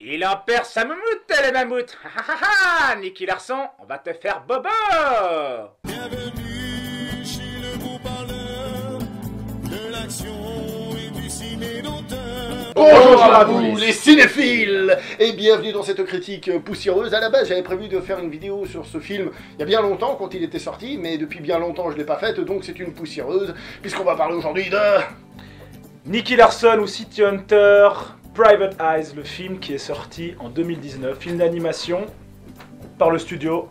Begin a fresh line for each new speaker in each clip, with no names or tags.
Il en perd sa moumoute, les mammouths. Nicky Larson, on va te faire bobo.
Bienvenue chez le beau parleur de l'action et du ciné d'auteur.
Bonjour à vous les cinéphiles et bienvenue dans cette critique poussiéreuse. À la base j'avais prévu de faire une vidéo sur ce film il y a bien longtemps quand il était sorti, mais depuis bien longtemps je l'ai pas faite, donc c'est une poussiéreuse puisqu'on va parler aujourd'hui de...
Nicky Larson ou City Hunter, Private Eyes, le film qui est sorti en 2019, film d'animation par le studio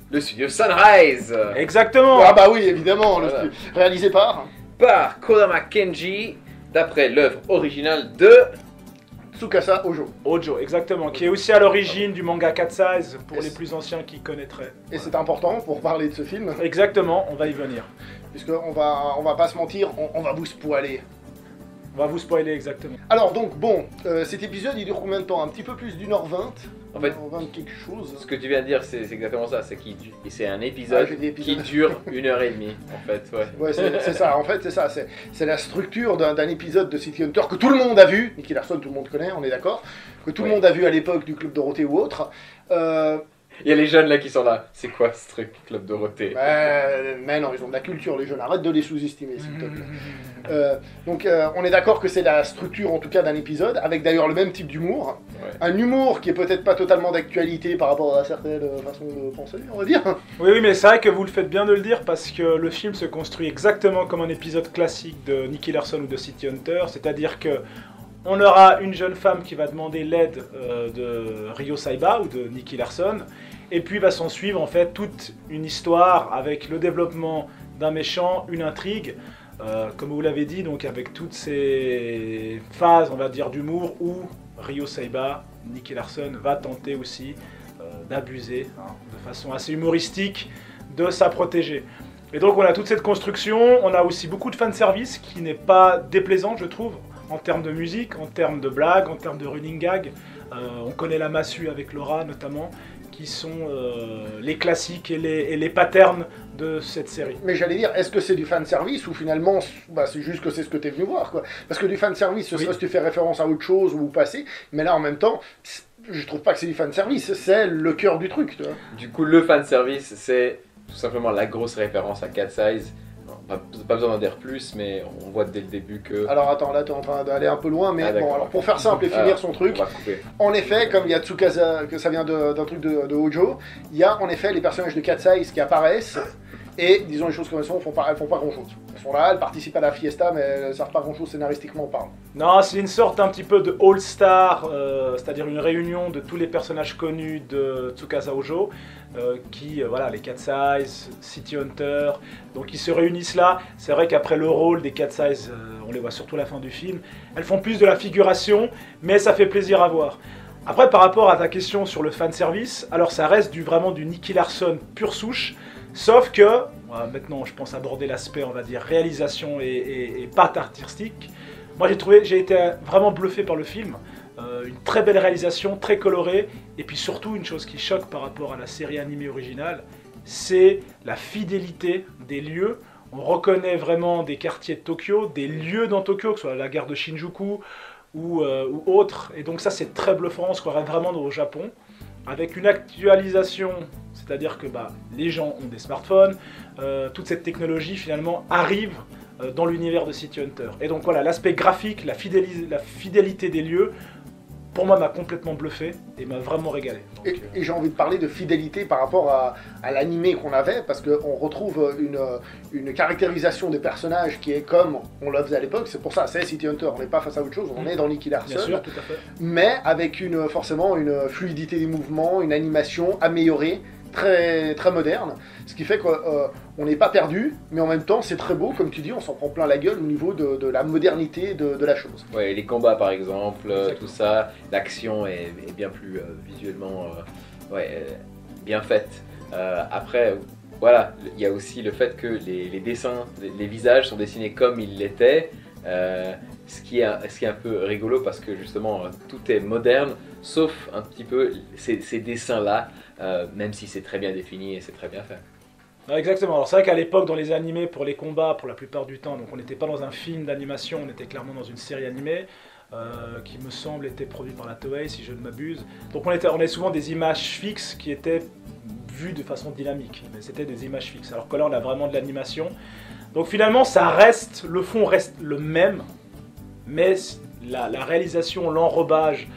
Sunrise
Exactement.
Ah bah oui évidemment,
Voilà.
réalisé par
par Kodama Kenji d'après l'œuvre originale de...
Tsukasa Ojo.
Ojo, exactement, qui est aussi à l'origine du manga Cat's Eyes, pour
Yes.
les plus anciens qui connaîtraient.
Et c'est important pour parler de ce film,
Exactement, on va y venir.
puisqu'on va pas se mentir, on va vous spoiler.
On va vous spoiler exactement.
Alors donc bon, cet épisode il dure combien de temps? Un petit peu plus d'1h20,
En fait,
1h20 quelque chose.
ce que tu viens de dire, c'est exactement ça, c'est un
Ah,
épisode
j'ai dit
qui
épisode.
dure 1h30, en fait, ouais.
Ouais, c'est ça, en fait, c'est ça. C'est la structure d'un épisode de City Hunter que tout le monde a vu. Nicky Larson, tout le monde connaît, on est d'accord. Que tout le
Oui.
monde a vu à l'époque du Club Dorothée ou autre.
Il y a les jeunes là qui sont là, c'est quoi ce truc, Club Dorothée?
Mais non, ils ont de la culture, les jeunes. Arrête de les sous-estimer, s'il te plaît. Donc, on est d'accord que c'est la structure, en tout cas, d'un épisode, avec d'ailleurs le même type d'humour.
Ouais.
Un humour qui est peut-être pas totalement d'actualité par rapport à certaines façons de penser, on va dire.
Oui, mais c'est vrai que vous le faites bien de le dire parce que le film se construit exactement comme un épisode classique de Nicky Larson ou de City Hunter, c'est-à-dire que on aura une jeune femme qui va demander l'aide de Ryo Saiba ou de Nicky Larson, et puis va s'en suivre en fait toute une histoire avec le développement d'un méchant, une intrigue, comme vous l'avez dit, donc avec toutes ces phases, on va dire, d'humour où Ryo Saiba, Nicky Larson va tenter aussi d'abuser de façon assez humoristique de sa protégée. Et donc on a toute cette construction, on a aussi beaucoup de fanservice qui n'est pas déplaisant je trouve, en termes de musique, en termes de blagues, en termes de running gag. On connaît la massue avec Laura notamment, qui sont les classiques et les patterns de cette série.
Mais j'allais dire, est-ce que c'est du fanservice ou finalement, bah, c'est juste que c'est ce que t'es venu voir, quoi. Parce que du fanservice, ce
Oui.
serait si tu fais référence à autre chose ou au passé, mais là en même temps, je trouve pas que c'est du fanservice, c'est le cœur du truc, tu vois.
Du coup, le fanservice, c'est tout simplement la grosse référence à Cat's Eyes. Pas besoin d'en dire plus, mais on voit dès le début que...
Alors attends, là t'es en train d'aller un peu loin, mais
Ah,
bon,
d'accord.
alors pour faire simple et finir
Alors,
son truc,
On va couper.
en effet, comme il y a Tsukasa, que ça vient d'un truc de Hojo, il y a en effet les personnages de Cat's Eyes qui apparaissent, et disons les choses comme elles sont, elles font pas grand chose. Elles sont là, elles participent à la fiesta, mais elles servent pas grand chose scénaristiquement parlant.
Non, c'est une sorte un petit peu de all-star, c'est-à-dire une réunion de tous les personnages connus de Tsukasa Ojo, voilà, les Cat's Eyes, City Hunter, donc ils se réunissent là. C'est vrai qu'après le rôle des Cat's Eyes, on les voit surtout à la fin du film, elles font plus de la figuration, mais ça fait plaisir à voir. Après, par rapport à ta question sur le fanservice, alors ça reste vraiment du Nicky Larson pure souche, sauf que, maintenant je pense aborder l'aspect, on va dire, réalisation et patte artistique. Moi j'ai été vraiment bluffé par le film, une très belle réalisation, très colorée, et puis surtout une chose qui choque par rapport à la série animée originale, c'est la fidélité des lieux. On reconnaît vraiment des quartiers de Tokyo, des lieux dans Tokyo, que ce soit la gare de Shinjuku ou autre, et donc ça c'est très bluffant, on se croirait vraiment au Japon, avec une actualisation, c'est-à-dire que les gens ont des smartphones, toute cette technologie finalement arrive dans l'univers de City Hunter. Et donc voilà, l'aspect graphique, la fidélité des lieux, pour moi m'a complètement bluffé et m'a vraiment régalé. Donc,
Et j'ai envie de parler de fidélité par rapport à l'animé qu'on avait, parce qu'on retrouve une caractérisation des personnages qui est comme on le faisait à l'époque, c'est pour ça, c'est City Hunter, on n'est pas face à autre chose, on est dans Nicky Larson,
bien sûr, tout à fait.
mais avec forcément une fluidité des mouvements, une animation améliorée, très, très moderne, ce qui fait qu'on n'est pas perdu, mais en même temps c'est très beau, comme tu dis, on s'en prend plein la gueule au niveau de la modernité de la chose.
Ouais, les combats par exemple,
Exactement.
tout ça, l'action est bien plus visuellement bien faite. Après, voilà, il y a aussi le fait que les dessins, les visages sont dessinés comme ils l'étaient, ce qui est un peu rigolo parce que justement tout est moderne, sauf un petit peu ces dessins-là, même si c'est très bien défini et c'est très bien fait.
Exactement, alors c'est vrai qu'à l'époque dans les animés pour les combats, pour la plupart du temps, donc on n'était pas dans un film d'animation, on était clairement dans une série animée qui me semble était produite par la Toei si je ne m'abuse. Donc on avait souvent des images fixes qui étaient vues de façon dynamique, mais c'était des images fixes, alors que là on a vraiment de l'animation. Donc finalement ça reste, le fond reste le même, mais la réalisation, l'enrobage,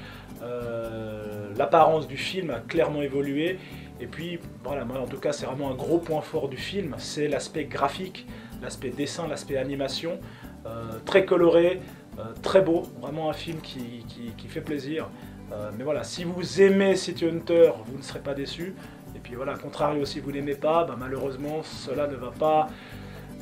l'apparence du film a clairement évolué. Et puis, voilà, moi en tout cas, c'est vraiment un gros point fort du film, c'est l'aspect graphique, l'aspect dessin, l'aspect animation, très coloré, très beau, vraiment un film qui fait plaisir. Mais voilà, si vous aimez City Hunter, vous ne serez pas déçus. Et puis voilà, à contrario, si vous n'aimez pas, bah, malheureusement, cela ne va pas,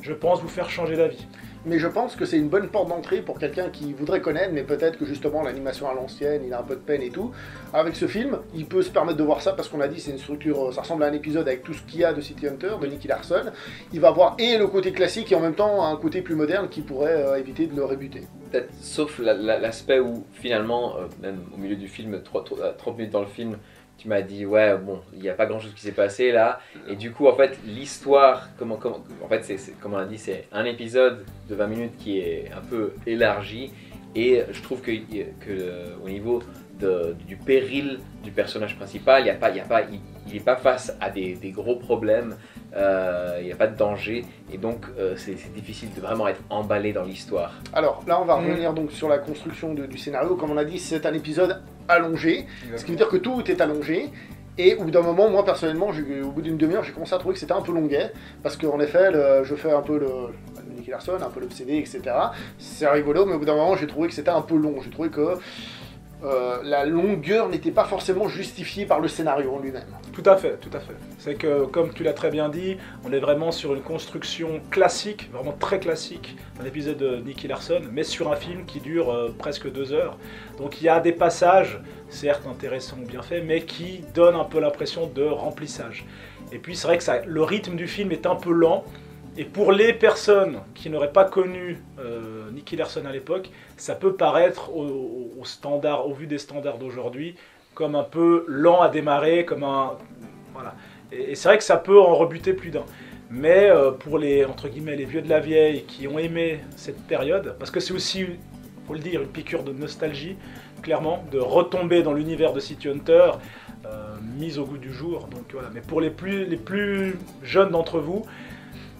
je pense, vous faire changer d'avis.
Mais je pense que c'est une bonne porte d'entrée pour quelqu'un qui voudrait connaître, mais peut-être que justement l'animation à l'ancienne, il a un peu de peine et tout. Avec ce film, il peut se permettre de voir ça parce qu'on a dit c'est une structure, ça ressemble à un épisode avec tout ce qu'il y a de City Hunter, de Nicky Larson. Il va voir et le côté classique et en même temps un côté plus moderne qui pourrait éviter de le rebuter.
Peut-être, sauf l'aspect où finalement, même au milieu du film, 30 minutes dans le film, tu m'as dit ouais bon il n'y a pas grand chose qui s'est passé là et du coup en fait l'histoire en fait c'est comme on a dit c'est un épisode de 20 minutes qui est un peu élargi et je trouve que au niveau du péril du personnage principal il n'est pas face à des gros problèmes, il n'y a pas de danger et donc c'est difficile de vraiment être emballé dans l'histoire.
Alors là on va revenir donc sur la construction du scénario. Comme on a dit, c'est un épisode allongé, ce qui veut dire que tout est allongé. Et au bout d'un moment, moi personnellement, au bout d'une demi-heure, j'ai commencé à trouver que c'était un peu longuet, parce qu'en effet, je fais un peu le Nicky Larson, un peu l'obsédé, etc. C'est rigolo, mais au bout d'un moment, j'ai trouvé que c'était un peu long. J'ai trouvé que la longueur n'était pas forcément justifiée par le scénario en lui-même.
Tout à fait, tout à fait. C'est que, comme tu l'as très bien dit, on est vraiment sur une construction classique, vraiment très classique, un épisode de Nicky Larson, mais sur un film qui dure presque 2 heures. Donc il y a des passages, certes intéressants ou bien faits, mais qui donnent un peu l'impression de remplissage. Et puis c'est vrai que le rythme du film est un peu lent, et pour les personnes qui n'auraient pas connu Nicky Larson à l'époque, ça peut paraître au vu des standards d'aujourd'hui, comme un peu lent à démarrer, comme un... Voilà. Et c'est vrai que ça peut en rebuter plus d'un. Mais pour les, entre guillemets, les vieux de la vieille qui ont aimé cette période, parce que c'est aussi, faut le dire, une piqûre de nostalgie, clairement, de retomber dans l'univers de City Hunter, mise au goût du jour. Donc voilà. Mais pour les plus jeunes d'entre vous,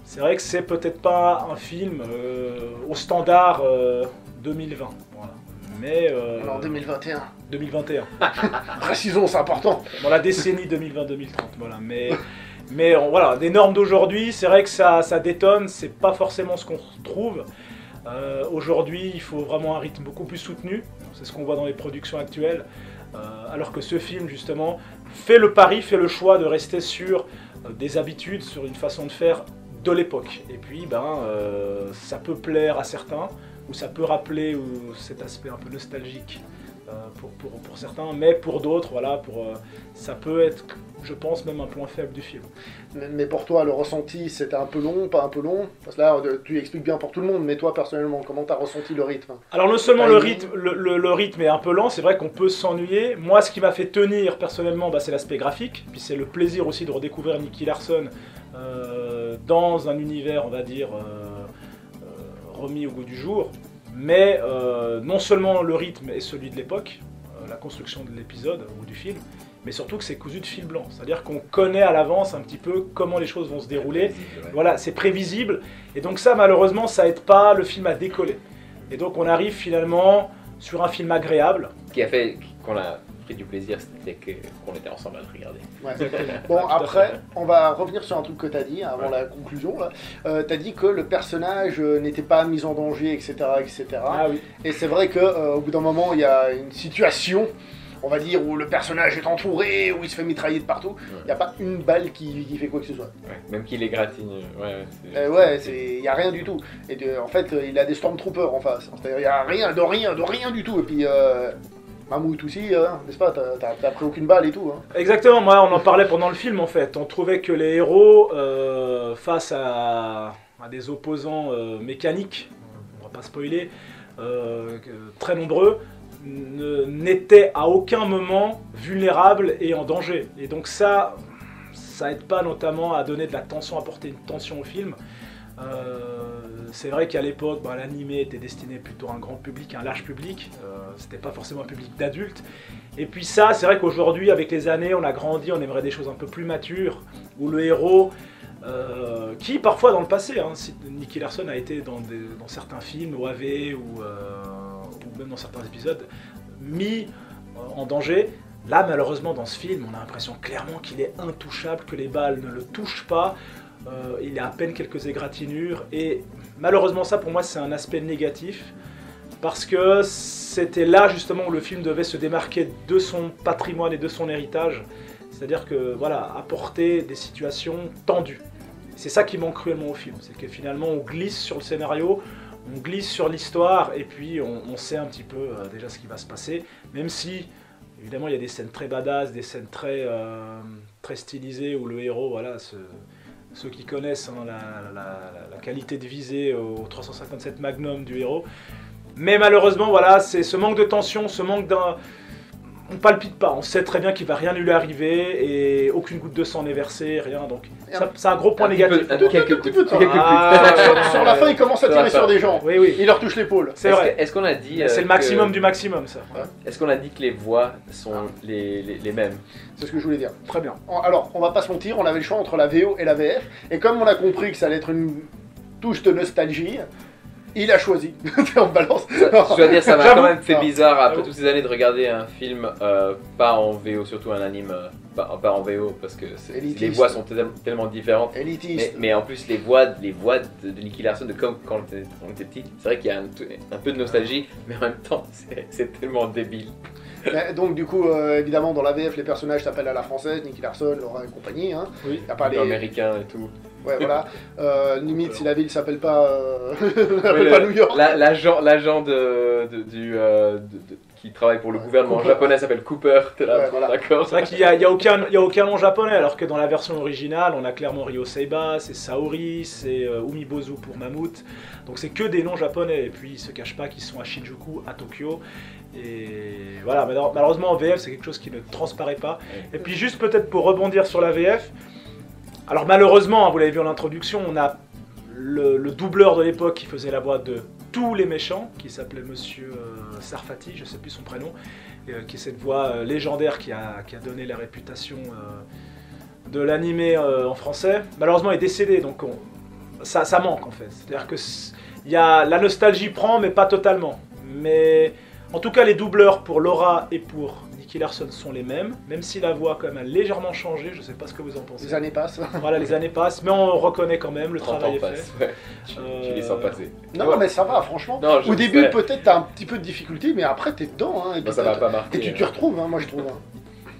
c'est vrai que c'est peut-être pas un film au standard 2020. Voilà. Mais
Alors 2021.
2021.
Précisons, c'est important.
Dans la décennie 2020-2030. Voilà. Mais voilà, des normes d'aujourd'hui, c'est vrai que ça détonne, c'est pas forcément ce qu'on retrouve. Aujourd'hui, il faut vraiment un rythme beaucoup plus soutenu. C'est ce qu'on voit dans les productions actuelles. Alors que ce film, justement, fait le pari, fait le choix de rester sur des habitudes, sur une façon de faire de l'époque. Et puis, ça peut plaire à certains, ou ça peut rappeler cet aspect un peu nostalgique pour certains, mais pour d'autres, voilà, ça peut être, je pense, même un point faible du film.
Mais pour toi, le ressenti, c'était un peu long, pas un peu long? Parce que là, tu expliques bien pour tout le monde, mais toi, personnellement, comment t'as ressenti le rythme?
Alors, non seulement le rythme est un peu lent, c'est vrai qu'on peut s'ennuyer. Moi, ce qui m'a fait tenir, personnellement, c'est l'aspect graphique, puis c'est le plaisir aussi de redécouvrir Nicky Larson dans un univers, on va dire, remis au goût du jour. Mais non seulement le rythme est celui de l'époque, la construction de l'épisode ou du film, mais surtout que c'est cousu de fil blanc. C'est-à-dire qu'on connaît à l'avance un petit peu comment les choses vont se dérouler.
Ouais.
Voilà, c'est prévisible. Et donc ça, malheureusement, ça aide pas le film à décoller. Et donc on arrive finalement sur un film agréable.
Ce qui a fait qu'on a pris du plaisir, c'était qu'on était ensemble à le regarder.
Ouais. Bon, après, on va revenir sur un truc que tu as dit avant la conclusion. Tu as dit que le personnage n'était pas mis en danger, etc. etc.
Ah oui.
Et c'est vrai qu'au bout d'un moment, il y a une situation, on va dire, où le personnage est entouré, où il se fait mitrailler de partout. Il n'y a pas une balle qui fait quoi que ce soit.
Ouais. Même qu'il égratigne.
Il n'y a rien du tout. Et en fait, il a des Stormtroopers en face. C'est-à-dire, il n'y a rien du tout. Et puis... Mammouth aussi, n'est-ce pas? T'as pris aucune balle et tout. Hein.
Exactement, moi on en parlait pendant le film en fait. On trouvait que les héros, face à des opposants mécaniques, on va pas spoiler, très nombreux, n'étaient à aucun moment vulnérables et en danger. Et donc ça ça aide pas notamment à donner de la tension, à apporter une tension au film. C'est vrai qu'à l'époque, l'animé était destiné plutôt à un grand public, un large public, c'était pas forcément un public d'adultes. Et puis ça, c'est vrai qu'aujourd'hui, avec les années, on a grandi, on aimerait des choses un peu plus matures, où le héros, qui parfois dans le passé, Nicky Larson a été dans certains films, OAV ou même dans certains épisodes, mis en danger. Là, malheureusement, dans ce film, on a l'impression clairement qu'il est intouchable, que les balles ne le touchent pas. Il a à peine quelques égratignures et malheureusement ça pour moi c'est un aspect négatif parce que c'était là justement où le film devait se démarquer de son patrimoine et de son héritage, c'est-à-dire que voilà, apporter des situations tendues. C'est ça qui manque cruellement au film, c'est que finalement on glisse sur le scénario, on glisse sur l'histoire et puis on sait un petit peu déjà ce qui va se passer, même si évidemment il y a des scènes très badass, des scènes très stylisées où le héros voilà ceux qui connaissent la qualité de visée au 357 Magnum du héros. Mais malheureusement, voilà, c'est ce manque de tension, ce manque d'un... On palpite pas, on sait très bien qu'il va rien lui arriver et aucune goutte de sang n'est versée, rien. Donc c'est un gros point négatif.
Quelques peu de sang. Sur la fin, il commence à tirer sur des gens.
Oui.
Il leur touche l'épaule.
C'est vrai.
Est-ce qu'on a dit...
c'est le maximum du maximum, ça.
Ouais.
Est-ce qu'on a dit que les voix sont les mêmes?
C'est ce que je voulais dire.
Très bien.
Alors, on va pas se mentir, on avait le choix entre la VO et la VF. Et comme on a compris que ça allait être une touche de nostalgie, il a choisi. On balance.
Je dois dire, ça m'a quand même fait
Non.
bizarre après toutes ces années de regarder un film pas en VO, surtout un anime pas en VO, parce que
Élitiste.
les voix sont tellement différentes.
Élitiste.
Mais en plus, les voix de Nicky Larson, de comme quand on était petit, c'est vrai qu'il y a un peu de nostalgie, mais en même temps, c'est tellement débile.
Donc du coup, évidemment, dans la VF, les personnages s'appellent à la française, Nicky Larson, Laura et compagnie. Hein.
Oui.
Y a pas les...
Américain et tout.
Ouais, voilà. Limite, si la ville s'appelle pas, pas New York.
L'agent qui travaille pour le gouvernement
Cooper.
japonais s'appelle Cooper. T'es là,
Ouais, voilà.
d'accord.
C'est vrai qu'il n'y a aucun nom japonais, alors que dans la version originale, on a clairement Ryo Seiba, c'est Saori, c'est Umibozu pour Mammouth. Donc c'est que des noms japonais, et puis ils se cachent pas qu'ils sont à Shinjuku, à Tokyo. Et voilà, malheureusement en VF, c'est quelque chose qui ne transparaît pas. Et puis juste peut-être pour rebondir sur la VF, alors malheureusement, vous l'avez vu en introduction, on a le doubleur de l'époque qui faisait la voix de tous les méchants, qui s'appelait Monsieur Sarfati, je sais plus son prénom, qui est cette voix légendaire qui a donné la réputation de l'animé en français. Malheureusement, il est décédé, donc ça manque en fait. C'est-à-dire que la nostalgie prend, mais pas totalement. Mais en tout cas, les doubleurs pour Laura et pour Nicky Larson sont les mêmes, même si la voix quand même a légèrement changé, je sais pas ce que vous en pensez.
Les années passent.
Voilà, les années passent, mais on reconnaît quand même, le
30
travail
ans
est fait.
passent, ouais. Tu les sens passer.
Non, mais ça va, franchement.
Non, je
Au début,
sais.
peut-être t'as un petit peu de difficulté, mais après t'es dedans. Hein, et
Bah,
puis
ça va pas marquer.
Et tu t'y retrouves, hein, moi je trouve. Hein.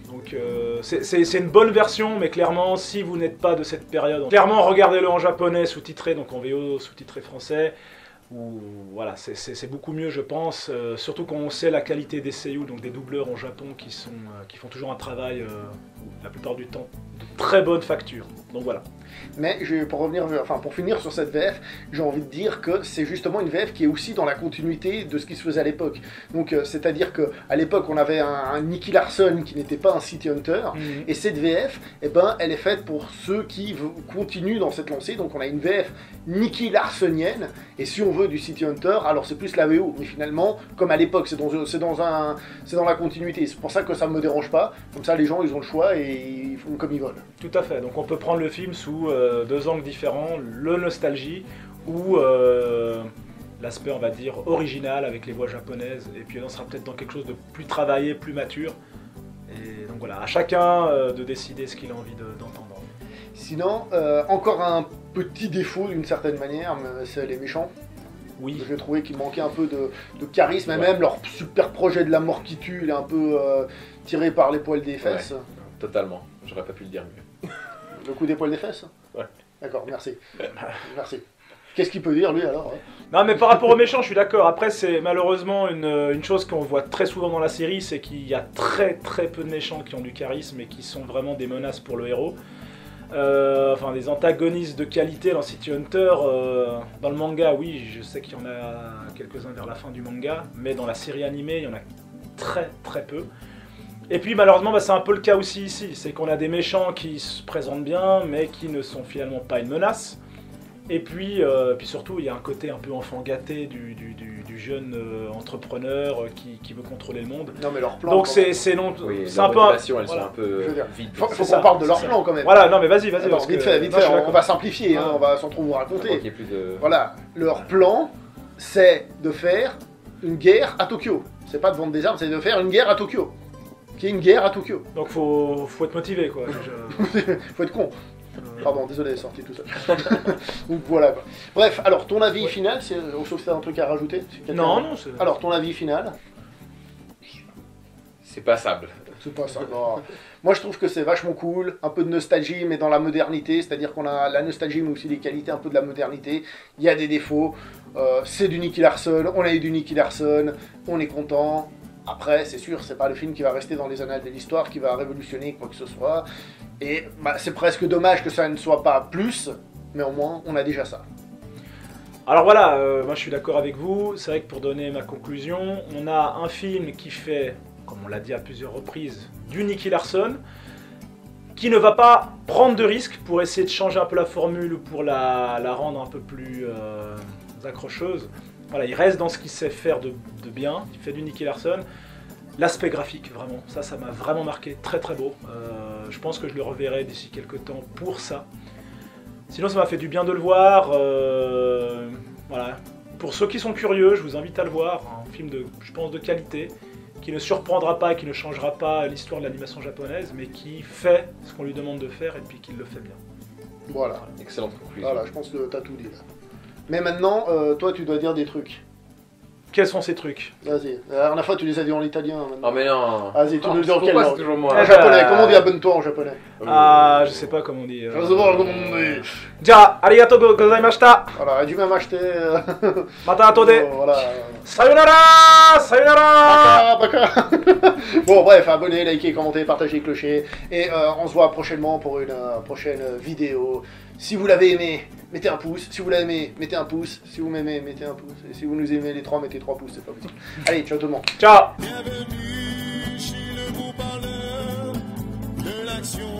Donc c'est une bonne version, mais clairement, si vous n'êtes pas de cette période, clairement regardez-le en japonais sous-titré, donc en VO sous-titré français. Où, voilà, c'est beaucoup mieux je pense, surtout quand on sait la qualité des seiyuu, donc des doubleurs au Japon qui font toujours un travail, la plupart du temps, de très bonne facture. Donc voilà.
Mais pour finir sur cette VF, j'ai envie de dire que c'est justement une VF qui est aussi dans la continuité de ce qui se faisait à l'époque. Donc c'est-à-dire qu'à l'époque on avait un Nicky Larson qui n'était pas un City Hunter, et cette VF, eh ben, elle est faite pour ceux qui continuent dans cette lancée. Donc on a une VF Nicky Larsonienne, et si on veut du City Hunter, alors c'est plus la VO. Mais finalement, comme à l'époque, c'est dans la continuité. C'est pour ça que ça me dérange pas. Comme ça les gens ils ont le choix et ils font comme ils veulent.
Tout à fait, donc on peut prendre le film sous deux angles différents, le nostalgie ou l'aspect on va dire original avec les voix japonaises, et puis on sera peut-être dans quelque chose de plus travaillé, plus mature, et donc voilà, à chacun de décider ce qu'il a envie d'entendre.
Sinon, encore un petit défaut d'une certaine manière, c'est les méchants.
Oui.
J'ai trouvé qu'il manquait un peu de charisme, et même leur super projet de la mort qui tue, il est un peu tiré par les poils des fesses.
Ouais, totalement, j'aurais pas pu le dire mieux.
Le coup des poils des fesses?
Ouais.
D'accord, merci. Merci. Qu'est-ce qu'il peut dire lui alors?
Non mais par rapport aux méchants je suis d'accord, après c'est malheureusement une chose qu'on voit très souvent dans la série, c'est qu'il y a très peu de méchants qui ont du charisme et qui sont vraiment des menaces pour le héros. Enfin des antagonistes de qualité dans City Hunter, dans le manga oui je sais qu'il y en a quelques-uns vers la fin du manga, mais dans la série animée il y en a très peu. Et puis malheureusement, bah, c'est un peu le cas aussi ici. C'est qu'on a des méchants qui se présentent bien, mais qui ne sont finalement pas une menace. Et puis surtout, il y a un côté un peu enfant gâté du jeune entrepreneur qui veut contrôler le monde.
Non mais leur plan.
Donc
quand même.
c'est non,
Oui,
c'est
leurs
un peu.
motivations, elles
voilà.
sont un peu
Je veux dire,
vides.
Faut
C'est
qu'on
ça,
parle de leur
c'est ça.
plan quand même.
Voilà, non mais vas-y.
Attends,
parce
vite
que-
fait, vite
non, je
fait,
suis
on
d'accord.
va simplifier, hein,
Ouais.
on va sans trop vous
Pour
raconter.
qu'il y ait plus de...
Voilà, leur plan, c'est de faire une guerre à Tokyo. C'est pas de vendre des armes, c'est de faire une guerre à Tokyo. Qui est une guerre à Tokyo.
Donc faut être motivé quoi.
Faut être con. Pardon, désolé, c'est sorti tout seul. Donc voilà quoi. Bref, alors ton avis
Ouais.
final, sauf si t'as un truc à rajouter. Si quelqu'un-
Non, c'est.
Alors ton avis final,
C'est passable.
c'est pas ça. Non. Moi je trouve que c'est vachement cool, un peu de nostalgie mais dans la modernité, c'est-à-dire qu'on a la nostalgie mais aussi les qualités un peu de la modernité. Il y a des défauts, c'est du Nicky Larson, on a eu du Nicky Larson, on est content. Après, c'est sûr, c'est pas le film qui va rester dans les annales de l'histoire, qui va révolutionner quoi que ce soit. Et bah, c'est presque dommage que ça ne soit pas plus, mais au moins on a déjà ça.
Alors voilà, moi je suis d'accord avec vous. C'est vrai que pour donner ma conclusion, on a un film qui fait, comme on l'a dit à plusieurs reprises, du Nicky Larson, qui ne va pas prendre de risques pour essayer de changer un peu la formule ou pour la rendre un peu plus accrocheuse. Voilà, il reste dans ce qu'il sait faire de bien, il fait du Nicky Larson. L'aspect graphique, vraiment, ça m'a vraiment marqué, très très beau. Je pense que je le reverrai d'ici quelques temps pour ça. Sinon, ça m'a fait du bien de le voir. Voilà. Pour ceux qui sont curieux, je vous invite à le voir. Un film de, je pense, de qualité, qui ne surprendra pas et qui ne changera pas l'histoire de l'animation japonaise, mais qui fait ce qu'on lui demande de faire et puis qui le fait bien.
Voilà,
Excellente conclusion.
voilà, je pense que t'as tout dit là. Mais maintenant, toi tu dois dire des trucs.
Quels sont ces trucs?
Vas-y, la dernière fois tu les as dit en italien. Maintenant.
Oh mais non.
Vas-y, tu nous dis en quelle
Pourquoi c'est
langue?
toujours
En
moi
japonais, comment on dit abonne-toi en japonais?
Ah, je sais pas comment on dit.
Je sais pas comment on dit.
Ja, arigatou gozaimashita!
Voilà, et du même acheté.
Mata atode!
Voilà.
Sayonara! Sayonara!
Baka, baka. Bon, bref, abonnez, likez, commentez, partagez, clocher. Et on se voit prochainement pour une prochaine vidéo. Si vous l'avez aimé, mettez un pouce. Si vous l'avez aimé, mettez un pouce. Si vous m'aimez, mettez un pouce. Et si vous nous aimez les trois, mettez 3 pouces, c'est pas possible. Allez, ciao tout le monde.
Ciao!
Bienvenue chez le beau parleur de l'action